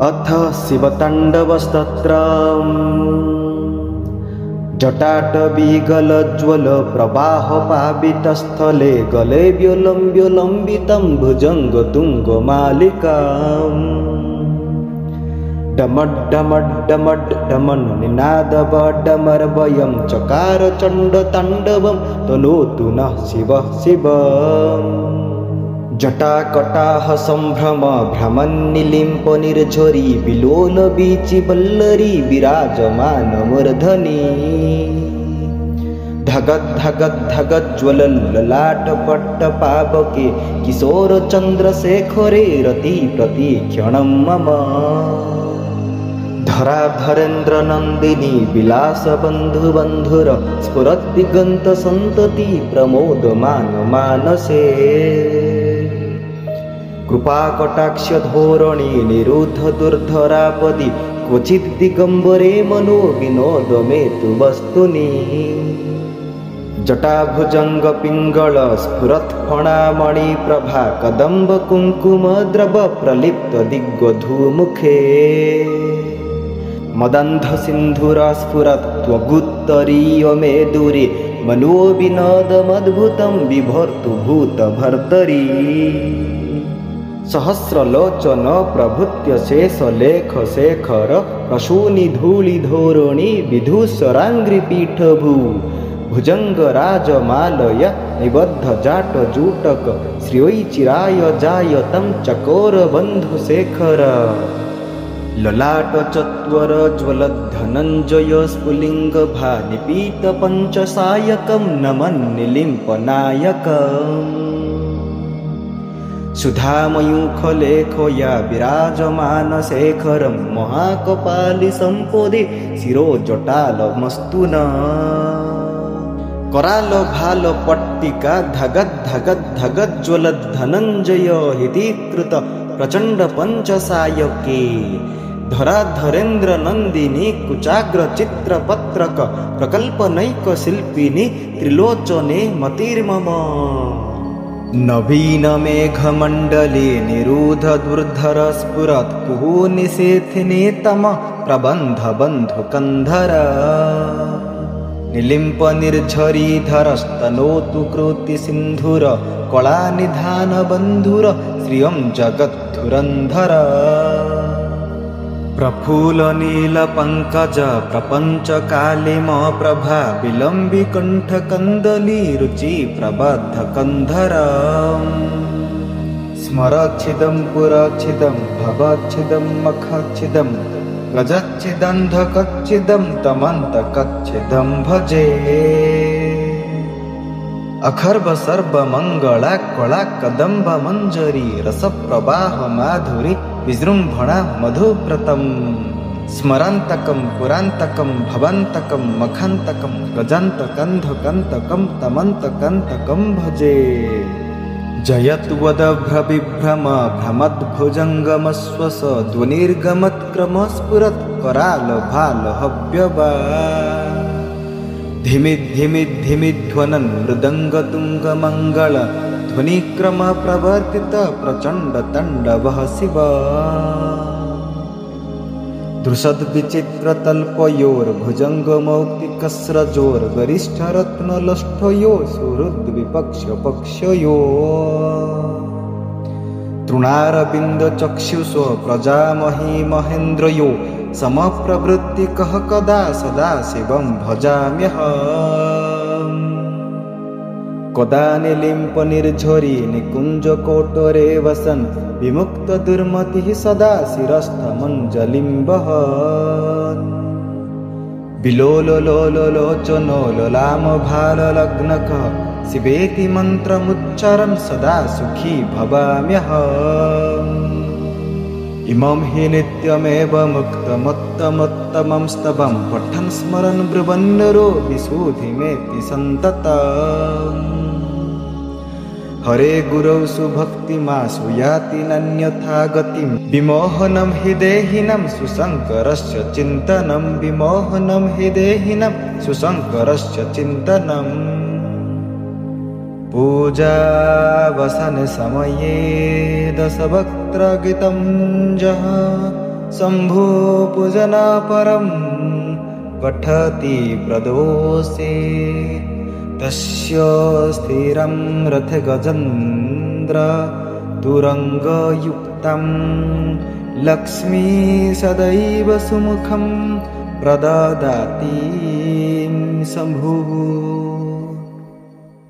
अथ शिवताण्डवस्तत्र जटाटवीगलज्वलप्रवाहपावितस्थले गले व्योलम्बितं भुजङ्गतुङ्गमालिकाम् डमड्डमड्डमड्डमन्निनादवडमर्वयं चकार चण्डताण्डवं तनोतु नः शिवः शिवम् जटाकटाह सम्भ्रम भ्रमन्निलिम्पनिर्झरी विलोलवीचिवल्लरी विराजमानमूर्धनि धगद्धगद्धगज्ज्वलल्ललाटपट्टपावके किशोरचन्द्रशेखरे रतिप्रतीक्षणं मम धराधरेन्द्रनन्दिनी विलासबन्धुबन्धुर स्फुरद्दिगन्तसन्तति प्रमोदमानमानसे कृपाकटाक्षधोरणी निरुद्धदुर्धरापदि क्वचिद्दिगम्बरे मनो विनोदमेतु वस्तुनि जटाभुजङ्गपिङ्गळ स्फुरत्फणामणिप्रभा कदम्बकुङ्कुमद्रवप्रलिप्तदिग्वधूमुखे मदन्धसिन्धुरस्फुरत् त्वगुत्तरीयमेदुरे मनोविनोदमद्भुतं बिभर्तु भूतभर्तरी सहस्रलोचन प्रभृत्य शेषलेखशेखर प्रसूनिधूलिधोरणी विधूसराङ्घ्रिपीठभू भुजङ्गराजमालय निबद्धजाटजूटक श्रियैचिराय जायतं चकोरबन्धुशेखर ललाटचत्वरज्वलद्धनञ्जय स्फुलिङ्गभानिपीतपञ्चसायकं नमन्निलिम्पनायकम् सुधामयूखलेखया विराजमानशेखरं महाकपालिसम्पदे शिरोजटालमस्तु न करालभालपट्टिका धगद्धगद्धगज्ज्वलद्धनञ्जय हितीकृत प्रचण्डपञ्चसायके धराधरेन्द्रनन्दिनी कुचाग्रचित्रपत्रक प्रकल्पनैकशिल्पिनी त्रिलोचने मतिर्मम नवीनमेघमण्डले निरूधदुर्धरस्फुरत् कुहूनिशेथिने तम प्रबन्धबन्धुकन्धर निलिम्पनिर्झरीधरस्तनोतु कृतिसिन्धुर कलानिधानबन्धुर श्रियं जगद्धुरन्धर प्रफुल्लनीलपङ्कज प्रपञ्चकालिमप्रभा विलम्बिकण्ठकन्दली रुचिप्रबद्धकन्धर स्मरच्छिदं पुरच्छिदं भवच्छिदं मखच्छिदं गजच्छिदन्धकच्छिदं तमन्तकच्छिदं भजे अखर्व सर्वमङ्गला कला कदम्ब मञ्जरी रसप्रवाह माधुरी विजृम्भणा मधुव्रतं स्मरान्तकं पुरान्तकं भवान्तकं मखान्तकं गजान्तकन्धकन्तकं तमन्तकन्तकं भजे जयत्वदभ्रविभ्रम भ्रमद्भुजङ्गमश्वस ध्वनिर्गमत्क्रमस्फुरत् करालभालहव्यवा धिमिद्धिमिद्धिमिध्वनन् मृदङ्गतुङ्गमङ्गल ध्वनिक्रमप्रवर्तित प्रचण्डताण्डवः शिव दृशद्विचित्रतल्पयोर्भुजङ्गमौक्तिकस्रजोर्गरिष्ठरत्नलष्ठयो सुहृद्विपक्षपक्षयो तृणारविन्दचक्षुषो प्रजामही महेन्द्रयो समप्रवृत्तिकः कदा सदा शिवं भजाम्यहम् कदा निलिम्पनिर्झरी निकुञ्जकोटरे वसन् विमुक्तदुर्मतिः सदा शिरस्थमञ्जलिं वहन् विलोललोललोचनो ललामभाललग्नकः शिवेति मन्त्रमुच्चरन् सदा सुखी भवाम्यहम् इमं हि नित्यमेव मुक्तमुत्तमोत्तमं स्तवं पठन् स्मरन् ब्रुवन्नरो विशुद्धिमेति सन्ततम् हरे गुरौ सुभक्तिमासु याति नन्यथा गतिं विमोहनं हि देहिनं सुशङ्करस्य चिन्तनं विमोहनं हि देहिनं सुशङ्करस्य चिन्तनम् पूजावसन समये दशवक्त्रगीतं जः शम्भो पूजनापरं पठति प्रदोषे। तस्य स्थिरं रथगजेन्द्र तुरङ्गयुक्तं लक्ष्मी सदैव सुमुखं प्रददाति शम्भुः।